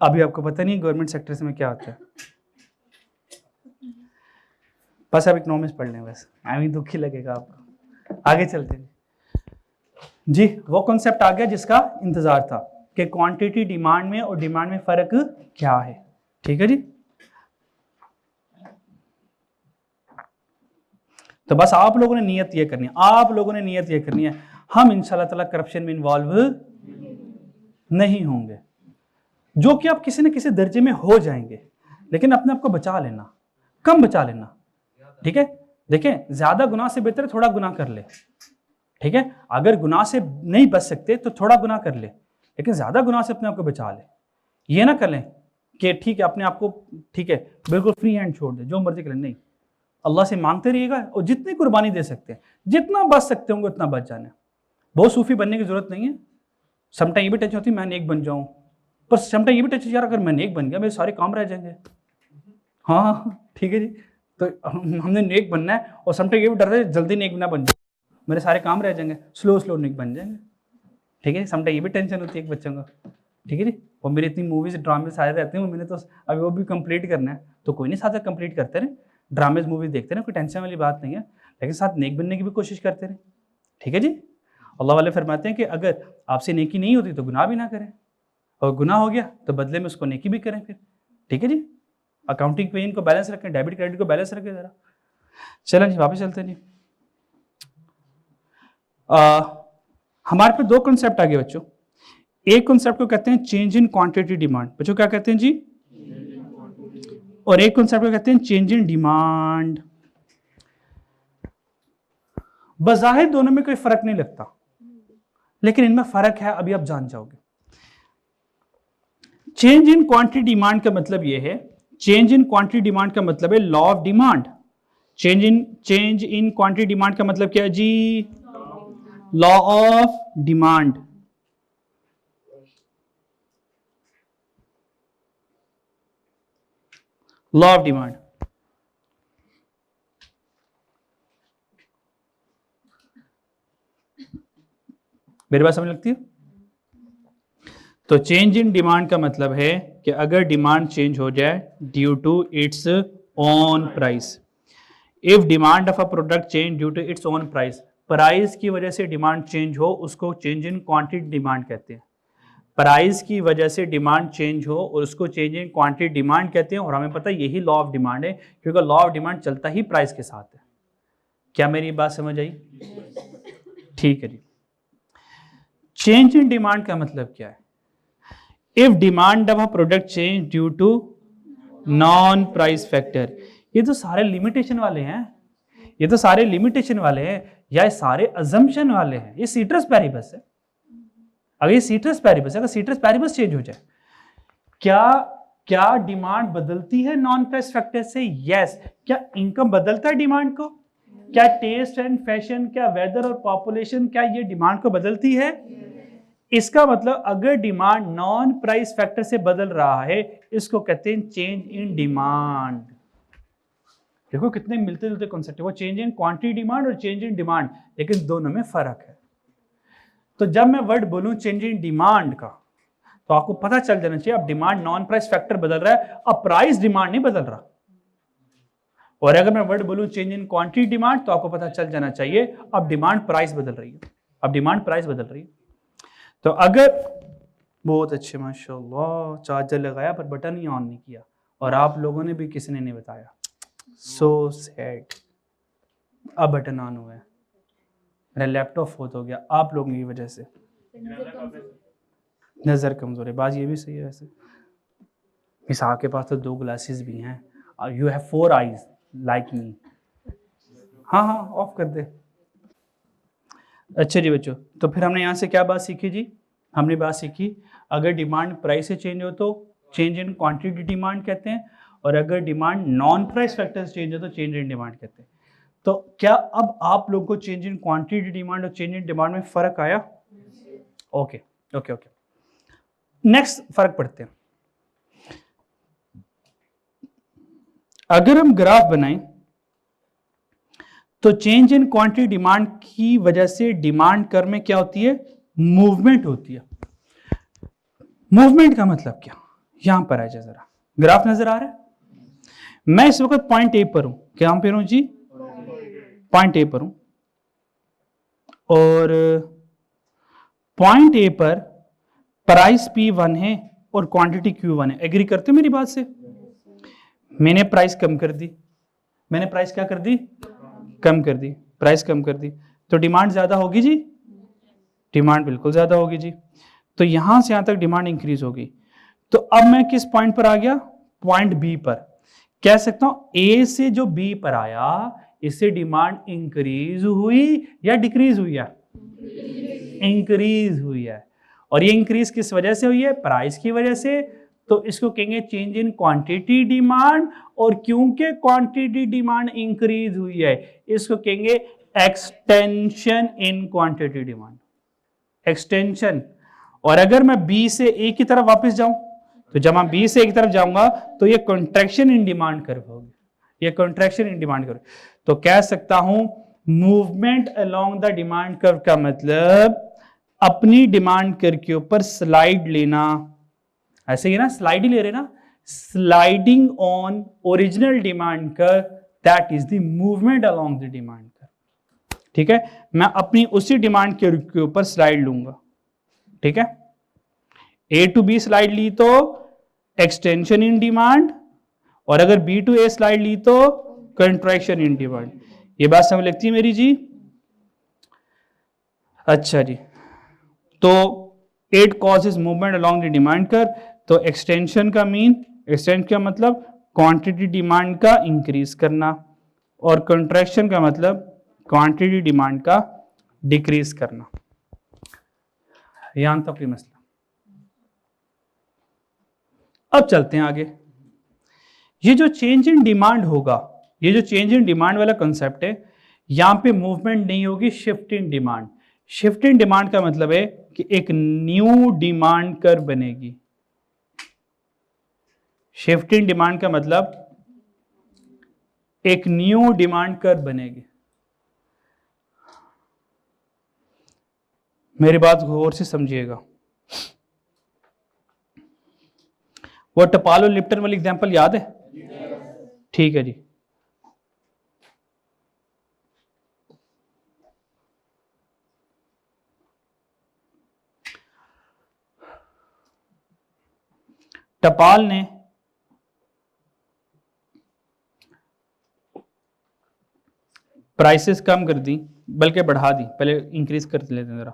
अभी आपको पता नहीं गवर्नमेंट सेक्टर में क्या होता है, बस आप इकोनॉमिक्स पढ़ लें, बस अभी दुख ही लगेगा आपको। आगे चलते हैं जी। वो कॉन्सेप्ट आ गया जिसका इंतजार था कि क्वांटिटी डिमांड में और डिमांड में फर्क क्या है, ठीक है जी। तो बस आप लोगों ने नियत ये करनी है, आप लोगों ने नियत ये करनी है, हम इंशाल्लाह ताला करप्शन में इन्वॉल्व नहीं होंगे, जो कि आप किसी न किसी दर्जे में हो जाएंगे, लेकिन अपने आप को बचा लेना, कम बचा लेना, ठीक है। देखें, ज्यादा गुनाह से बेहतर थोड़ा गुनाह कर ले, ठीक है। अगर गुनाह से नहीं बच सकते तो थोड़ा गुनाह कर ले, लेकिन ज्यादा गुनाह से अपने आप को बचा ले। ये ना कर लें कि ठीक है अपने आप को, ठीक है बिल्कुल फ्री हैंड छोड़ दे, जो मर्जी कर ले, नहीं। अल्लाह से मांगते रहिएगा और जितनी कुर्बानी दे सकते हैं, जितना बच सकते होंगे उतना बच जाना। बहुत सूफी बनने की जरूरत नहीं है। समटाइम ये भी टच होती है मैं नेक बन जाऊं, पर समटाइम ये भी टच यार अगर मैं नेक बन गया मेरे सारे काम रह जाएंगे। हाँ ठीक है जी, तो हमने नेक बनना है, और समटाइम ये भी डर है जल्दी नेक ना बन जाए, मेरे सारे काम रह जाएंगे, स्लो नेक बन जाएंगे, ठीक है। समटाइम ये भी टेंशन होती है एक बच्चों को, ठीक है जी। और मेरी इतनी मूवीज ड्रामे सारे रहते हैं, मैंने तो अभी वो भी कंप्लीट करना है, तो कोई नहीं, साथ कंप्लीट करते रहे, ड्रामेज मूवी देखते रहे, कोई टेंशन वाली बात नहीं है, लेकिन साथ नेक बनने की भी कोशिश करते रहे, ठीक है जी। अल्लाह वाले फरमाते हैं कि अगर आपसे नेकी नहीं होती तो गुनाह भी ना करें, और गुनाह हो गया तो बदले में उसको नेकी भी करें फिर, ठीक है जी। अकाउंटिंग पे इनको बैलेंस रखें, डेबिट क्रेडिट को बैलेंस रखें जरा। चलें जी वापस चलते हैं जी। हमारे पे दो कॉन्सेप्ट आ गए बच्चों। एक कॉन्सेप्ट को कहते हैं चेंज इन क्वांटिटी डिमांड, बच्चों क्या कहते हैं जी, और एक कॉन्सेप्ट को कहते हैं चेंज इन डिमांड। बज़ाहिर दोनों में कोई फर्क नहीं लगता, लेकिन इनमें फर्क है, अभी आप जान जाओगे। चेंज इन क्वांटिटी डिमांड का मतलब यह है, चेंज इन क्वांटिटी डिमांड का मतलब है law of demand. Change in quantity demand का मतलब क्या है जी, law of demand. Law of demand, मेरी बात समझ लगती है? तो चेंज इन डिमांड का मतलब है कि अगर डिमांड चेंज हो जाए due to its own price, if demand of a product change due to its own price, price की वजह से डिमांड चेंज हो उसको चेंज इन क्वांटिटी डिमांड कहते हैं। प्राइस की वजह से डिमांड चेंज हो और उसको चेंज इन क्वांटिटी डिमांड कहते हैं, और हमें पता है यही लॉ ऑफ डिमांड है, क्योंकि लॉ ऑफ डिमांड चलता ही प्राइस के साथ है। क्या मेरी बात समझ आई? ठीक है जी। चेंज इन डिमांड का मतलब क्या है? If demand of a product change due to non price factor, ये तो सारे लिमिटेशन वाले हैं, ये तो सारे लिमिटेशन वाले हैं, या ये सारे अजम्पशन वाले हैं, ये सीट्रस पैरिबस है। अगर ये सीट्रस पैरिबस है, अगर सीट्रस पैरिबस चेंज हो जाए, क्या डिमांड बदलती है नॉन प्राइस फैक्टर से? यस। क्या इनकम बदलता है डिमांड को? क्या टेस्ट एंड फैशन, क्या वेदर और पॉपुलेशन, क्या ये डिमांड को बदलती है? इसका मतलब अगर डिमांड नॉन प्राइस फैक्टर से बदल रहा है, इसको कहते हैं चेंज इन डिमांड। देखो कितने मिलते जुलते कॉन्सेप्ट है, वो चेंज इन क्वांटिटी डिमांड और चेंज इन डिमांड, लेकिन दोनों में फर्क है। तो जब मैं वर्ड बोलूं चेंज इन डिमांड का, तो आपको पता चल जाना चाहिए अब डिमांड नॉन प्राइस फैक्टर बदल रहा है, अब प्राइस डिमांड नहीं बदल रहा। और अगर मैं वर्ड बोलूं चेंज इन क्वांटिटी डिमांड, तो आपको पता चल जाना चाहिए अब डिमांड प्राइस बदल रही है, अब डिमांड प्राइस बदल रही है। तो अगर बहुत अच्छे माशाल्लाह चार्जर लगाया पर बटन ही ऑन नहीं किया, और आप लोगों ने भी किसी ने नहीं बताया, सो सैड। अब बटन ऑन हुआ है, मेरा लैपटॉप फोत हो गया आप लोगों की वजह से। नजर कमजोर है, बात ये भी सही है वैसे। मिसाल के पास तो 2 ग्लासेस भी हैं, you have 4 eyes like me. हाँ हाँ ऑफ कर दे। अच्छा जी बच्चों, तो फिर हमने यहाँ से क्या बात सीखी जी? हमने बात सीखी अगर डिमांड प्राइस से चेंज हो तो चेंज इन क्वांटिटी डिमांड कहते हैं, और अगर डिमांड नॉन प्राइस फैक्टर से चेंज हो तो चेंज इन डिमांड कहते हैं। तो क्या अब आप लोगों को चेंज इन क्वांटिटी डिमांड और चेंज इन डिमांड में फर्क आया? Okay okay okay. नेक्स्ट फर्क पढ़ते हैं। अगर हम ग्राफ बनाएं तो चेंज इन क्वांटिटी डिमांड की वजह से डिमांड कर्व में क्या होती है? मूवमेंट होती है। मूवमेंट का मतलब क्या? यहां पर आ जाए जरा, ग्राफ नजर आ रहा है? मैं इस वक्त पॉइंट ए पर हूं, क्या पे हूं जी? पॉइंट ए पर हूं, और पॉइंट ए पर प्राइस P1 है और क्वांटिटी Q1 है। एग्री करते हो मेरी बात से? मैंने प्राइस कम कर दी, मैंने प्राइस क्या कर दी? कम कर दी, प्राइस कम कर दी, तो डिमांड ज्यादा होगी जी? डिमांड बिल्कुल ज्यादा होगी जी। तो यहां से यहां तक डिमांड इंक्रीज होगी। तो अब मैं किस पॉइंट पर आ गया? पॉइंट बी पर। कह सकता हूं ए से जो बी पर आया, इससे डिमांड इंक्रीज हुई या डिक्रीज हुई है? इंक्रीज हुई है। और ये इंक्रीज किस वजह से हुई है? प्राइस की वजह से। तो इसको कहेंगे चेंज इन क्वांटिटी डिमांड, और क्योंकि क्वांटिटी डिमांड इंक्रीज हुई है, इसको कहेंगे extension in quantity demand, extension. और अगर मैं बी से ए की तरफ वापस जाऊं, तो जब मैं बी से ए की तरफ जाऊंगा तो ये कॉन्ट्रैक्शन इन डिमांड कर्व होगी, ये कॉन्ट्रैक्शन इन डिमांड कर्व। तो कह सकता हूं movement along the demand curve का मतलब अपनी डिमांड कर्व के ऊपर स्लाइड लेना। ऐसे ही ना, स्लाइड ही ले रहे ना, sliding on original demand curve, that is the movement along the demand curve. ठीक है, मैं अपनी उसी डिमांड कर्व के ऊपर स्लाइड लूंगा। ठीक है, ए टू बी स्लाइड ली तो एक्सटेंशन इन डिमांड, और अगर बी टू ए स्लाइड ली तो कंट्रैक्शन इन डिमांड। ये बात समझ लगती है मेरी जी? अच्छा जी, तो it causes movement along the demand curve. तो एक्सटेंशन का मीन, एक्सटेंशन का मतलब क्वांटिटी डिमांड का इंक्रीज करना, और कंट्रैक्शन का मतलब क्वांटिटी डिमांड का डिक्रीज करना। यहां तक ये मसला। अब चलते हैं आगे। ये जो चेंज इन डिमांड होगा, ये जो चेंज इन डिमांड वाला कंसेप्ट है, यहां पे मूवमेंट नहीं होगी, shift in demand. Shift in demand का मतलब है कि एक न्यू डिमांड कर्व बनेगी। शिफ्ट इन डिमांड का मतलब एक न्यू डिमांड कर्व बनेगी। मेरी बात गौर से समझिएगा। वो टपाल और लिप्टन वाली एग्जांपल याद है? ठीक है जी। टपाल ने प्राइसेस कम कर दी, बल्कि बढ़ा दी, पहले इंक्रीज कर लेते हैं जरा।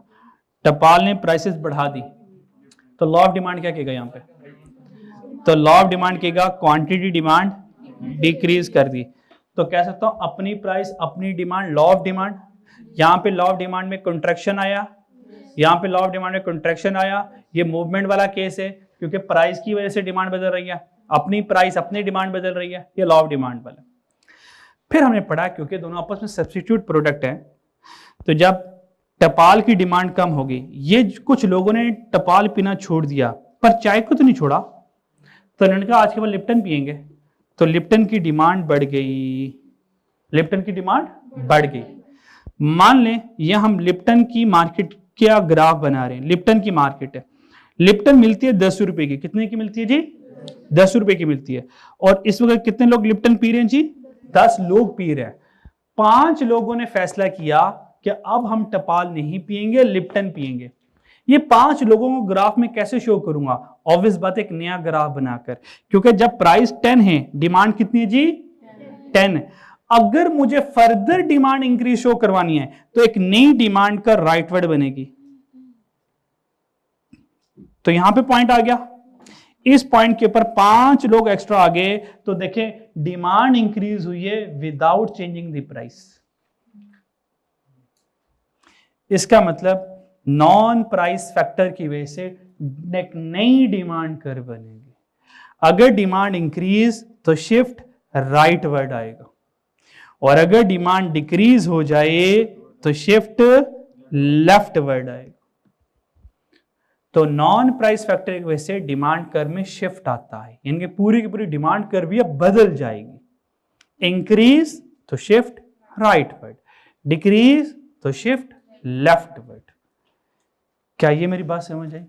टपाल ने प्राइसेस बढ़ा दी, तो लॉ ऑफ डिमांड क्या कहेगा यहाँ पे? तो लॉ ऑफ डिमांड कहेगा क्वांटिटी डिमांड डिक्रीज कर दी। तो कह सकता हूं अपनी प्राइस अपनी डिमांड, लॉ ऑफ डिमांड। यहाँ पे लॉ ऑफ डिमांड में कंट्रैक्शन आया, यहाँ पे लॉ ऑफ डिमांड में कंट्रैक्शन आया। ये मूवमेंट वाला केस है क्योंकि प्राइस की वजह से डिमांड बदल रही है, अपनी प्राइस अपनी डिमांड बदल रही है, ये लॉ ऑफ डिमांड वाला। फिर हमने पढ़ा क्योंकि दोनों आपस में सब्स्टिट्यूट प्रोडक्ट है, तो जब टपाल की डिमांड कम होगी, ये कुछ लोगों ने टपाल पीना छोड़ दिया पर चाय को तो नहीं छोड़ा, तो उन्होंने कहा आज के बाद लिप्टन पियेंगे, तो लिप्टन की डिमांड बढ़ गई, लिप्टन की डिमांड बढ़ गई। मान लें यह हम लिप्टन की मार्केट क्या ग्राफ बना रहे हैं, लिप्टन की मार्केट है, लिप्टन मिलती है 10 रुपए की। कितने की मिलती है जी? 10 रुपए की मिलती है। और इस वक्त कितने लोग लिप्टन पी रहे हैं जी? 10 लोग पी रहे हैं। 5 लोगों ने फैसला किया कि अब हम टपाल नहीं पिएंगे, लिप्टन पिएंगे। ये 5 लोगों को ग्राफ में कैसे शो करूंगा? ऑब्वियस बात, एक नया ग्राफ बनाकर, क्योंकि जब प्राइस 10 है, डिमांड कितनी है जी? 10। अगर मुझे फर्दर डिमांड इंक्रीज शो करवानी है तो एक नई डिमांड का राइटवर्ड बनेगी। तो यहां पे पॉइंट आ गया, इस पॉइंट के ऊपर 5 लोग एक्स्ट्रा आ गए, तो देखें डिमांड इंक्रीज हुई है विदाउट चेंजिंग द प्राइस। इसका मतलब नॉन प्राइस फैक्टर की वजह से एक नई डिमांड कर्व बनेगी। अगर डिमांड इंक्रीज तो शिफ्ट राइटवर्ड आएगा, और अगर डिमांड डिक्रीज हो जाए तो शिफ्ट लेफ्टवर्ड आएगा। तो नॉन प्राइस फैक्टर की वजह से डिमांड कर्व में शिफ्ट आता है, यानी कि पूरी की पूरी डिमांड कर्व भी अब बदल जाएगी। इंक्रीज तो शिफ्ट राइटवर्ड, डिक्रीज तो शिफ्ट लेफ्टवर्ड। क्या ये मेरी बात समझ आई?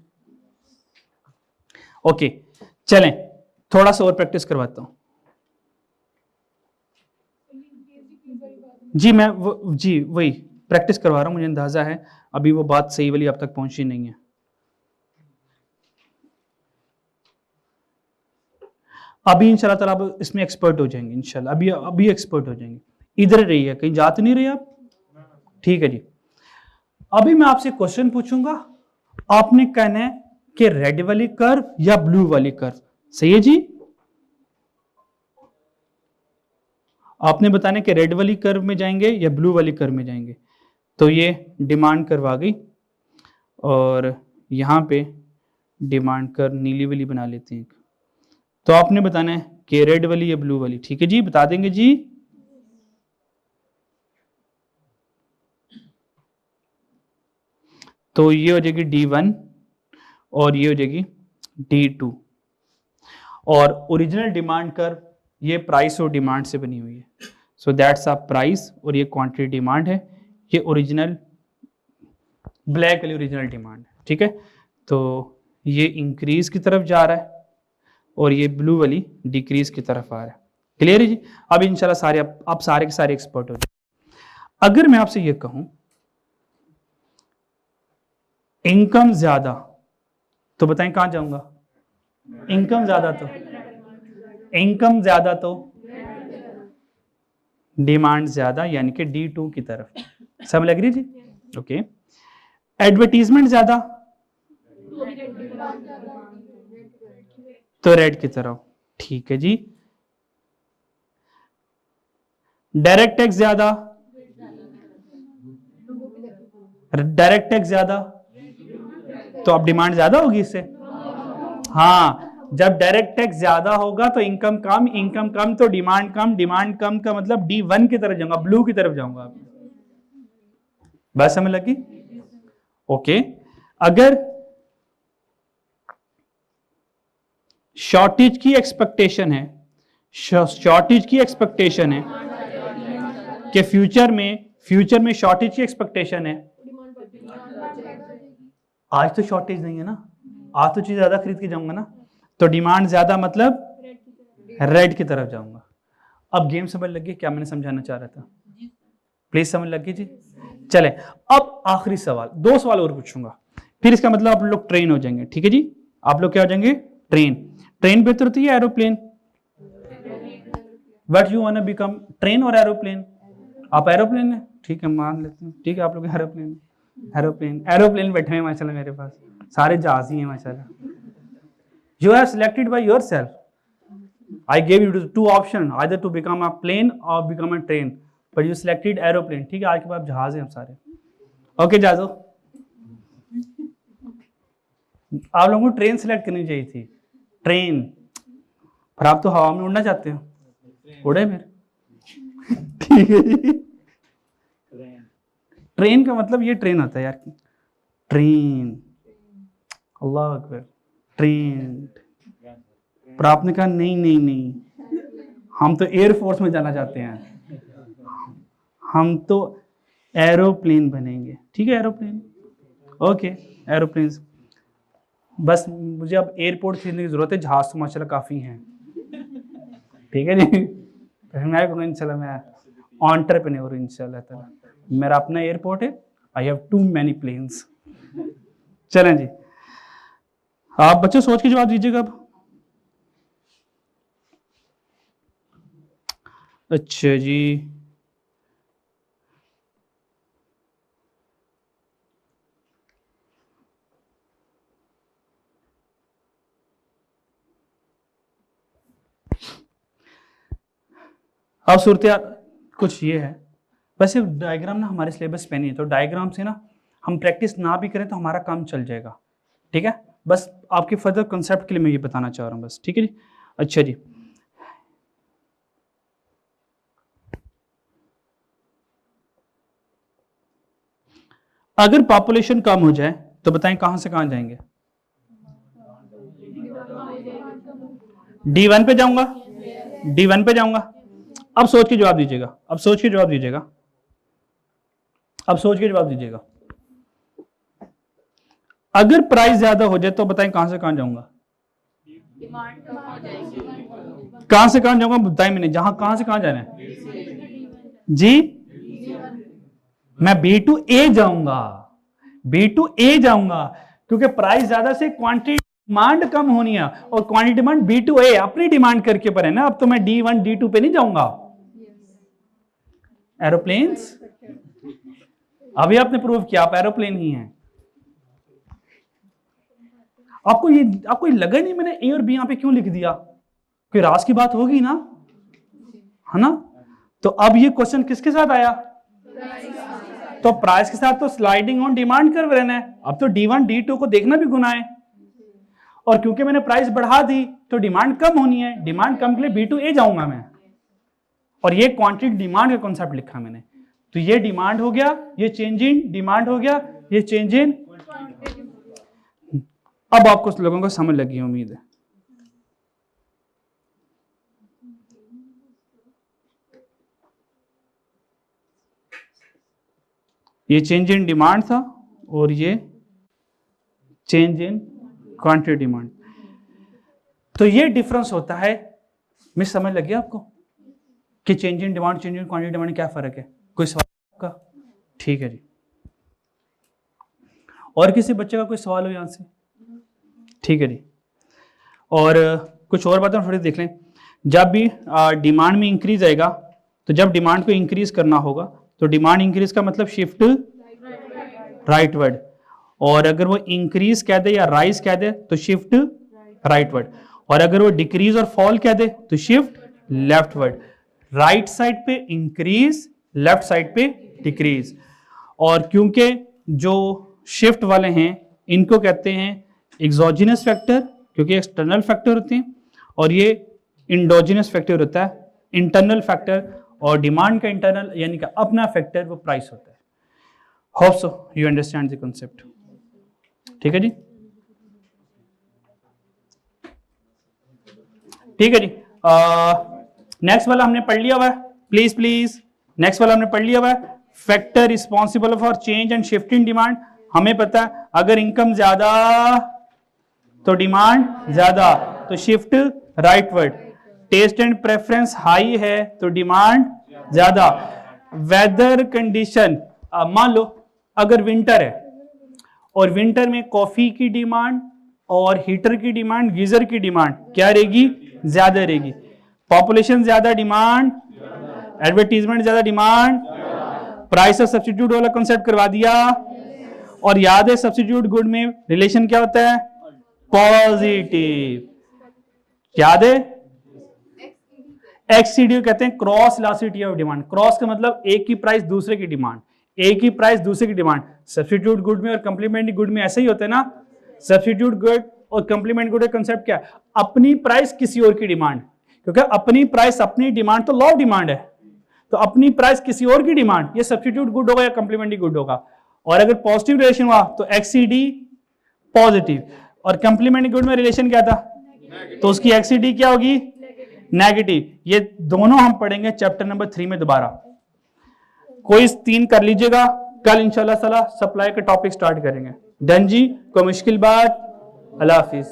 ओके, चलें थोड़ा सा और प्रैक्टिस करवाता हूं जी। मैं जी वही प्रैक्टिस करवा रहा हूं, मुझे अंदाजा है अभी वो बात सही वाली अब तक पहुंची नहीं है। अभी इंशाल्लाह ताला आप इसमें एक्सपर्ट हो जाएंगे, इंशाल्लाह अभी एक्सपर्ट हो जाएंगे। इधर रहिए, कहीं जा तो नहीं रहे आप? ठीक है जी। अभी मैं आपसे क्वेश्चन पूछूंगा, आपने कहना है कि रेड वाली कर्व या ब्लू वाली कर्व। सही है जी? आपने बताना कि रेड वाली कर्व में जाएंगे या ब्लू वाली कर्व में जाएंगे। तो ये डिमांड कर्व आ गई, और यहां पे डिमांड कर्व नीली वाली बना लेते हैं। तो आपने बताना है कि रेड वाली या ब्लू वाली। ठीक है जी, बता देंगे जी। तो ये हो जाएगी D1 और ये हो जाएगी D2। और ओरिजिनल डिमांड कर्व ये प्राइस और डिमांड से बनी हुई है। सो दैट्स अ प्राइस, और ये क्वांटिटी डिमांड है, ये ओरिजिनल ब्लैक वाली ओरिजिनल डिमांड है। ठीक है, तो ये इंक्रीज की तरफ जा रहा है और ये ब्लू वाली डिक्रीज की तरफ आ रहा है। क्लियर है जी? अब इंशाल्लाह सारे आप सारे के सारे एक्सपर्ट हो जाए। अगर मैं आपसे ये कहूं इनकम ज्यादा, तो बताएं कहां जाऊंगा? इनकम ज्यादा तो डिमांड ज्यादा, यानी कि D2 की तरफ। समझ लग रही जी? ओके। एडवर्टीजमेंट ज्यादा तो रेड की तरफ। ठीक है जी। डायरेक्ट टैक्स ज्यादा, डायरेक्ट टैक्स ज्यादा तो अब डिमांड ज्यादा होगी इससे। हाँ, जब डायरेक्ट टैक्स ज्यादा होगा तो इनकम कम तो डिमांड कम का मतलब D1 की तरफ जाऊंगा, ब्लू की तरफ जाऊंगा। बात समझ लगी? ओके, अगर शॉर्टेज की एक्सपेक्टेशन है, शॉर्टेज की एक्सपेक्टेशन है कि फ्यूचर में शॉर्टेज की एक्सपेक्टेशन है, आज तो शॉर्टेज नहीं है ना, आज तो चीज ज्यादा खरीद के जाऊंगा ना, तो डिमांड ज्यादा मतलब रेड की तरफ जाऊंगा। अब गेम समझ लग गई क्या मैंने समझाना चाह रहा था? प्लीज समझ लग गई जी। चले अब आखिरी सवाल, 2 सवाल और पूछूंगा, फिर इसका मतलब आप लोग ट्रेन हो जाएंगे। ठीक है जी, आप लोग क्या हो जाएंगे? ट्रेन बेहतर होती है aeroplane? What you want to become, train और एरोप्लेन? आप एरोप्लेन है, ठीक है मान लेते हैं, ठीक है आप लोग एरोप्लेन बैठे हैं माशाल्लाह, मेरे पास सारे जहाज ही हैं माशाल्लाह। You have selected by yourself, I gave you 2 options, either to become a plane or become a train, but you selected aeroplane। ठीक है, आज के बाद जहाज हैं हम सारे। ओके जाजो, आप लोगों को ट्रेन सेलेक्ट करनी चाहिए थी, ट्रेन, पर आप तो हवा में उड़ना चाहते हो, उड़े फिर। ठीक है जी, ट्रेन का मतलब ये ट्रेन होता है यार, ट्रेन, अल्लाह अकबर, ट्रेन। पर आपने कहा नहीं, हम तो एयरफोर्स में जाना चाहते हैं, हम तो एरोप्लेन बनेंगे। ठीक है एरोप्लेन, ओके एरोप्लेन। बस मुझे अब एयरपोर्ट खरीदने की जरूरत है, जहाज तो माशाल्लाह काफी हैं। ठीक है जी, मैं कहूँगा इंशाल्लाह मैं एंटरप्रेन्योर हूँ इंशाल्लाह ताला, मेरा अपना एयरपोर्ट है, I have too many planes. चलें जी, आप बच्चों सोच के जवाब दीजिएगा अब। अच्छा जी, अब सूरत कुछ ये है, वैसे डायग्राम ना हमारे सिलेबस पे नहीं है, तो डायग्राम से ना हम प्रैक्टिस ना भी करें तो हमारा काम चल जाएगा। ठीक है, बस आपके फर्दर कंसेप्ट के लिए मैं ये बताना चाह रहा हूँ बस। ठीक है जी, अच्छा जी, अगर पॉपुलेशन कम हो जाए तो बताएं कहां से कहां जाएंगे? D1 पे जाऊंगा, D1 पे जाऊंगा। अब सोच के जवाब दीजिएगा, अब सोच के जवाब दीजिएगा, अब सोच के जवाब दीजिएगा। अगर प्राइस ज्यादा हो जाए तो बताएं कहां से कहां जाऊंगा? कहां से कहां जाऊंगा बताएं, मैंने जहां कहां से कहां जाना है जी? मैं B2A जाऊंगा, B2A जाऊंगा, क्योंकि प्राइस ज्यादा से क्वांटिटी डिमांड कम होनी है, और क्वांटिटी डिमांड B2A अपनी डिमांड करके पर है ना। अब तो मैं D1 D2 पे नहीं जाऊंगा। एरोप्लेन्स, अभी आपने प्रूव किया आप एरोप्लेन ही हैं। आपको ये लगा नहीं मैंने ए और बी यहां पे क्यों लिख दिया? कोई राज की बात होगी ना, है ना? तो अब ये क्वेश्चन किसके साथ आया? तो प्राइस के साथ तो स्लाइडिंग ऑन डिमांड कर्व रहना है। अब तो D1 D2 को देखना भी गुनाह है, और क्योंकि मैंने प्राइस बढ़ा दी तो डिमांड कम होनी है, डिमांड कम के लिए B2A जाऊंगा मैं, और ये क्वांटिटी डिमांड का कॉन्सेप्ट लिखा मैंने। तो ये डिमांड हो गया, ये चेंज इन डिमांड हो गया, ये चेंज इन। अब आपको लोगों को समझ लगी उम्मीद है। ये चेंज इन डिमांड था और ये चेंज इन क्वांटिटी डिमांड। तो ये डिफरेंस होता है। मिस समझ लगी आपको कि change in demand, change in quantity demand क्या फर्क है? कोई सवाल आपका? ठीक है जी, और किसी बच्चे का कोई सवाल हो यहां से? ठीक है जी, और कुछ और बातें थोड़ी देख लें। जब भी डिमांड में इंक्रीज आएगा, तो जब डिमांड को इंक्रीज करना होगा तो डिमांड इंक्रीज का मतलब शिफ्ट राइटवर्ड, और अगर वो इंक्रीज कह दे या राइज कह दे तो शिफ्ट राइटवर्ड, और अगर वो डिक्रीज और फॉल कह दे तो शिफ्ट लेफ्टवर्ड। राइट साइड पे इंक्रीज, लेफ्ट साइड पे डिक्रीज। और क्योंकि जो शिफ्ट वाले हैं इनको कहते हैं एक्सोजिनस फैक्टर, क्योंकि एक्सटर्नल फैक्टर होते हैं, और ये इंडोजिनस फैक्टर होता है, इंटरनल फैक्टर। और डिमांड का इंटरनल यानी कि अपना फैक्टर वो प्राइस होता है। Hope so you understand the concept. ठीक है जी, ठीक है जी। नेक्स्ट वाला हमने पढ़ लिया हुआ है, प्लीज नेक्स्ट वाला हमने पढ़ लिया हुआ है। Factor responsible for change and shift in demand. हमें पता है अगर इनकम ज्यादा तो डिमांड ज्यादा, तो shift rightward. Taste and preference high है तो डिमांड ज्यादा। वेदर कंडीशन, मान लो अगर विंटर है और विंटर में कॉफी की डिमांड और हीटर की डिमांड, गीजर की डिमांड क्या रहेगी, ज्यादा रहेगी। पॉपुलेशन ज्यादा, डिमांड, एडवर्टीजमेंट ज्यादा, डिमांड, प्राइस ऑफ सब्स्टिट्यूट वाला कॉन्सेप्ट करवा दिया। और याद है सब्स्टिट्यूट गुड में रिलेशन क्या होता है, पॉजिटिव, याद है। एक्ससीडी कहते हैं cross elasticity of demand. Cross का मतलब एक की प्राइस दूसरे की डिमांड, एक ही प्राइस दूसरे की डिमांड। सब्स्टिट्यूट गुड में और कंप्लीमेंट्री गुड में ऐसा ही होता है ना। सब्स्टिट्यूट गुड और कंप्लीमेंट गुड का कांसेप्ट क्या है, अपनी प्राइस किसी और की डिमांड, क्योंकि अपनी प्राइस अपनी डिमांड तो लॉ ऑफ डिमांड है, तो अपनी प्राइस किसी और की डिमांड, ये सब्स्टिट्यूट गुड होगा या कंप्लीमेंट्री गुड होगा। और अगर पॉजिटिव रिलेशन हुआ तो एक्ससीडी पॉजिटिव, और कंप्लीमेंट्री गुड में रिलेशन क्या था, तो उसकी एक्ससीडी क्या होगी, नेगेटिव। ये दोनों हम पढ़ेंगे चैप्टर नंबर 3 में दोबारा। कोई 3 कर लीजिएगा, कल इंशाल्लाह ताला सप्लाई का टॉपिक स्टार्ट करेंगे। डन जी, कोई मुश्किल बात, अल्लाह हाफिज।